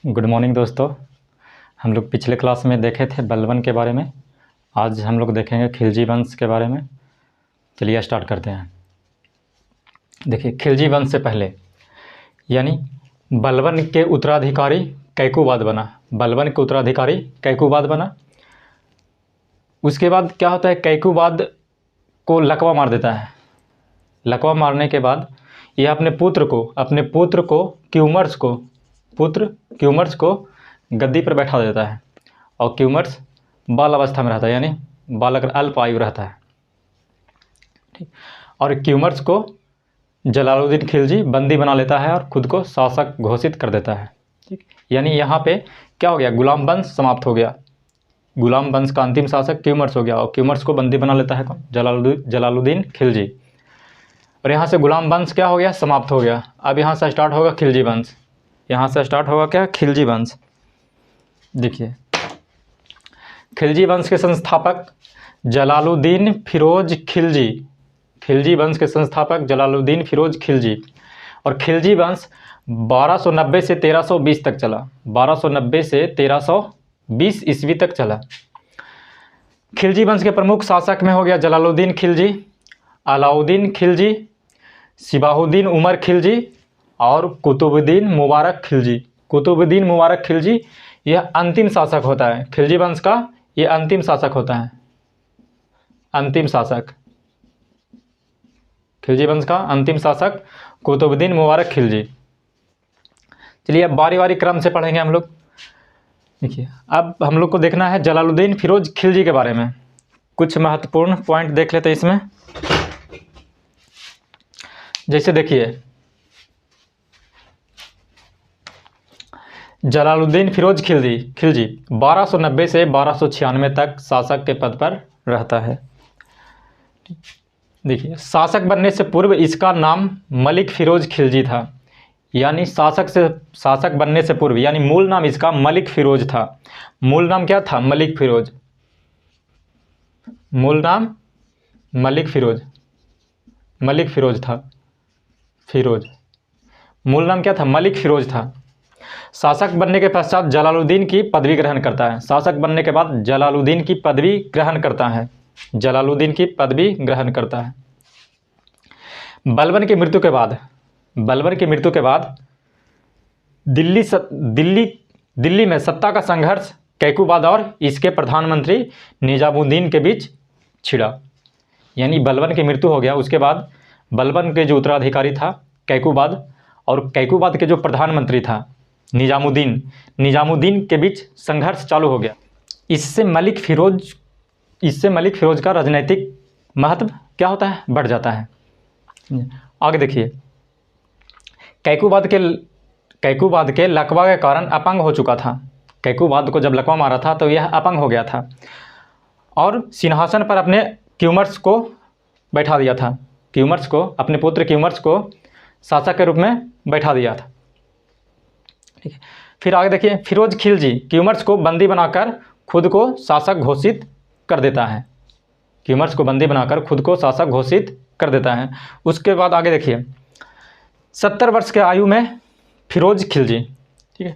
Good morning दोस्तों। हम लोग पिछले क्लास में देखे थे बलबन के बारे में। आज हम लोग देखेंगे खिलजी वंश के बारे में। चलिए स्टार्ट करते हैं। देखिए, खिलजी वंश से पहले यानी बलबन के उत्तराधिकारी कैकुबाद बना। बलबन के उत्तराधिकारी कैकुबाद बना। उसके बाद क्या होता है, कैकुबाद को लकवा मार देता है। लकवा मारने के बाद यह अपने पुत्र को क्यूमर्स को गद्दी पर बैठा देता है और क्यूमर्स बाल अवस्था में रहता है, यानी बालक अल्प आयु रहता है। ठीक। और क्यूमर्स को जलालुद्दीन खिलजी बंदी बना लेता है और खुद को शासक घोषित कर देता है। ठीक। यानी यहाँ पे क्या हो गया, गुलाम वंश समाप्त हो गया। गुलाम वंश का अंतिम शासक क्यूमर्स हो गया और क्यूमर्स को बंदी बना लेता है कौन, जलालुद्दीन खिलजी। और यहाँ से गुलाम वंश क्या हो गया, समाप्त हो गया। अब यहाँ से स्टार्ट होगा खिलजी वंश। यहाँ से स्टार्ट होगा क्या, खिलजी वंश। देखिए, खिलजी वंश के संस्थापक जलालुद्दीन फिरोज खिलजी। खिलजी वंश के संस्थापक जलालुद्दीन फिरोज खिलजी। और खिलजी वंश 1290 से 1320 तक चला। 1290 से 1320 ईस्वी तक चला। खिलजी वंश के प्रमुख शासक में हो गया जलालुद्दीन खिलजी, अलाउद्दीन खिलजी, सिबाहुद्दीन उमर खिलजी और कुतुबुद्दीन मुबारक खिलजी। कुतुबुद्दीन मुबारक खिलजी यह अंतिम शासक होता है। खिलजी वंश का यह अंतिम शासक होता है। अंतिम शासक, खिलजी वंश का अंतिम शासक कुतुबुद्दीन मुबारक खिलजी। चलिए अब बारी बारी क्रम से पढ़ेंगे हम लोग। देखिए, अब हम लोग को देखना है जलालुद्दीन फिरोज खिलजी के बारे में। कुछ महत्वपूर्ण पॉइंट देख लेते हैं इसमें। जैसे देखिए, जलालुद्दीन फिरोज खिलजी 1290 से 1296 तक शासक के पद पर रहता है। देखिए, शासक बनने से पूर्व इसका नाम मलिक फिरोज खिलजी था। यानी शासक बनने से पूर्व, यानी मूल नाम इसका मलिक फिरोज था। मूल नाम क्या था, मलिक फिरोज। मूल नाम मलिक फिरोज था। मूल नाम क्या था, मलिक फिरोज था। शासक बनने के पश्चात जलालुद्दीन की पदवी ग्रहण करता है। शासक बनने के बाद जलालुद्दीन की पदवी ग्रहण करता है। बलबन की मृत्यु के बाद दिल्ली में सत्ता का संघर्ष कैकुबाद और इसके प्रधानमंत्री निजामुद्दीन के बीच छिड़ा। यानी बलबन की मृत्यु हो गया, उसके बाद बलबन के जो उत्तराधिकारी था कैकुबाद, और कैकुबाद के जो प्रधानमंत्री था निजामुद्दीन के बीच संघर्ष चालू हो गया। इससे मलिक फिरोज का राजनीतिक महत्व क्या होता है, बढ़ जाता है। आगे देखिए, कैकुबाद के लकवा के कारण अपंग हो चुका था। कैकुबाद को जब लकवा मारा था तो यह अपंग हो गया था और सिंहासन पर अपने क्यूमर्स को बैठा दिया था। अपने पुत्र क्यूमर्स को शासक के रूप में बैठा दिया था। ठीक है। फिर आगे देखिए, फिरोज खिलजी क्यूमर्स को बंदी बनाकर खुद को शासक घोषित कर देता है। उसके बाद आगे देखिए, 70 वर्ष के आयु में फिरोज खिलजी, ठीक है,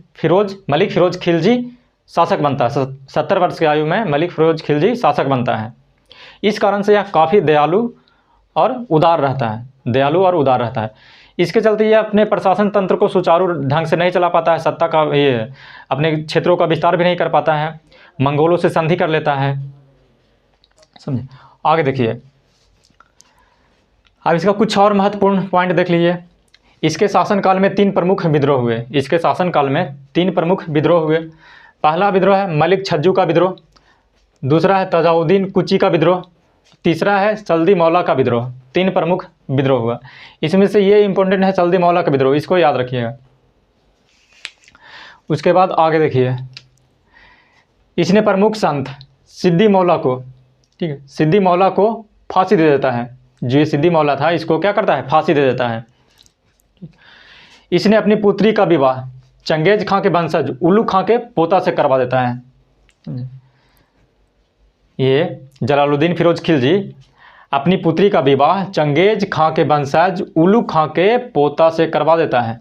मलिक फिरोज खिलजी शासक बनता है। 70 वर्ष की आयु में मलिक फिरोज खिलजी शासक बनता है। इस कारण से यह काफ़ी दयालु और उदार रहता है। इसके चलते यह अपने प्रशासन तंत्र को सुचारू ढंग से नहीं चला पाता है। सत्ता का ये अपने क्षेत्रों का विस्तार भी नहीं कर पाता है। मंगोलों से संधि कर लेता है। समझे। आगे देखिए, अब इसका कुछ और महत्वपूर्ण पॉइंट देख लीजिए। इसके शासनकाल में 3 प्रमुख विद्रोह हुए। पहला विद्रोह है मलिक छज्जू का विद्रोह, दूसरा है तजाउद्दीन कुची का विद्रोह, तीसरा है चल्दी मौला का विद्रोह। 3 प्रमुख विद्रोह हुआ। इसमें से ये इंपॉर्टेंट है चल्दी मौला का विद्रोह, इसको याद रखिएगा। उसके बाद आगे देखिए, इसने प्रमुख संत सिद्दी मौला को फांसी दे देता है। जो ये सिद्दी मौला था, इसको क्या करता है, फांसी दे देता है। इसने अपनी पुत्री का विवाह चंगेज खां के वंशज उल्लू खां के पोता से करवा देता है। ये जलालुद्दीन फिरोज खिलजी अपनी पुत्री का विवाह चंगेज खां के वंशज उल्लू खां के पोता से करवा देता है।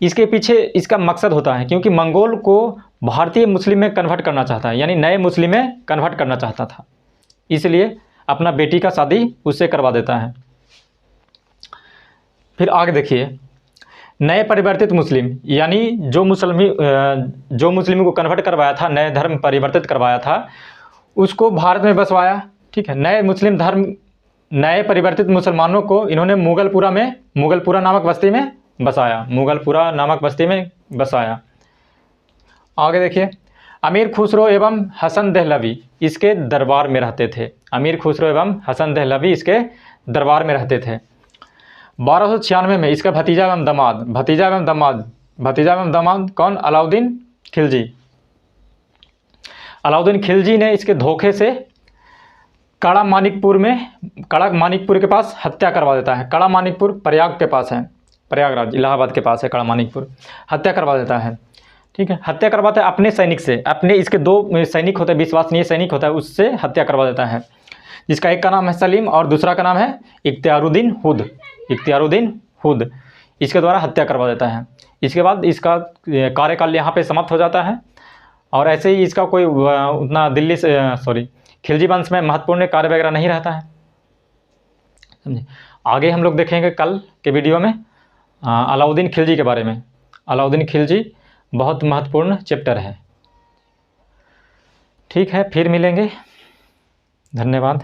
इसके पीछे इसका मकसद होता है, क्योंकि मंगोल को भारतीय मुस्लिम में कन्वर्ट करना चाहता है, यानी नए मुस्लिम में कन्वर्ट करना चाहता था, इसलिए अपना बेटी का शादी उससे करवा देता है। फिर आगे देखिए, नए परिवर्तित मुस्लिम, यानी जो मुस्लिम को कन्वर्ट करवाया था, नए धर्म परिवर्तित करवाया था, उसको भारत में बसवाया। ठीक है, नए परिवर्तित मुसलमानों को इन्होंने मुगलपुरा नामक बस्ती में बसाया। आगे देखिए, अमीर खुसरो एवं हसन दहलवी इसके दरबार में रहते थे। अमीर खुसरो एवं हसन दहलवी इसके दरबार में रहते थे। 1296 में इसका भतीजा एवं दामाद कौन? अलाउद्दीन खिलजी। अलाउद्दीन खिलजी ने इसके धोखे से कड़ा मानिकपुर के पास हत्या करवा देता है। कड़ा मानिकपुर प्रयाग के पास है, प्रयागराज इलाहाबाद के पास है कड़ा मानिकपुर। हत्या करवा देता है। ठीक है, हत्या करवाता है अपने सैनिक से, अपने इसके 2 सैनिक होते हैं, विश्वसनीय सैनिक होता है, उससे हत्या करवा देता है, जिसका एक का नाम है सलीम और दूसरा का नाम है इख्तियारुद्दीन हुद। इसके द्वारा हत्या करवा देता है। इसके बाद इसका कार्यकाल यहाँ पे समाप्त हो जाता है, और ऐसे ही इसका कोई उतना खिलजी वंश में महत्वपूर्ण कार्य वगैरह नहीं रहता है। समझे? आगे हम लोग देखेंगे कल के वीडियो में अलाउद्दीन खिलजी के बारे में। अलाउद्दीन खिलजी बहुत महत्वपूर्ण चैप्टर है। ठीक है, फिर मिलेंगे। धन्यवाद।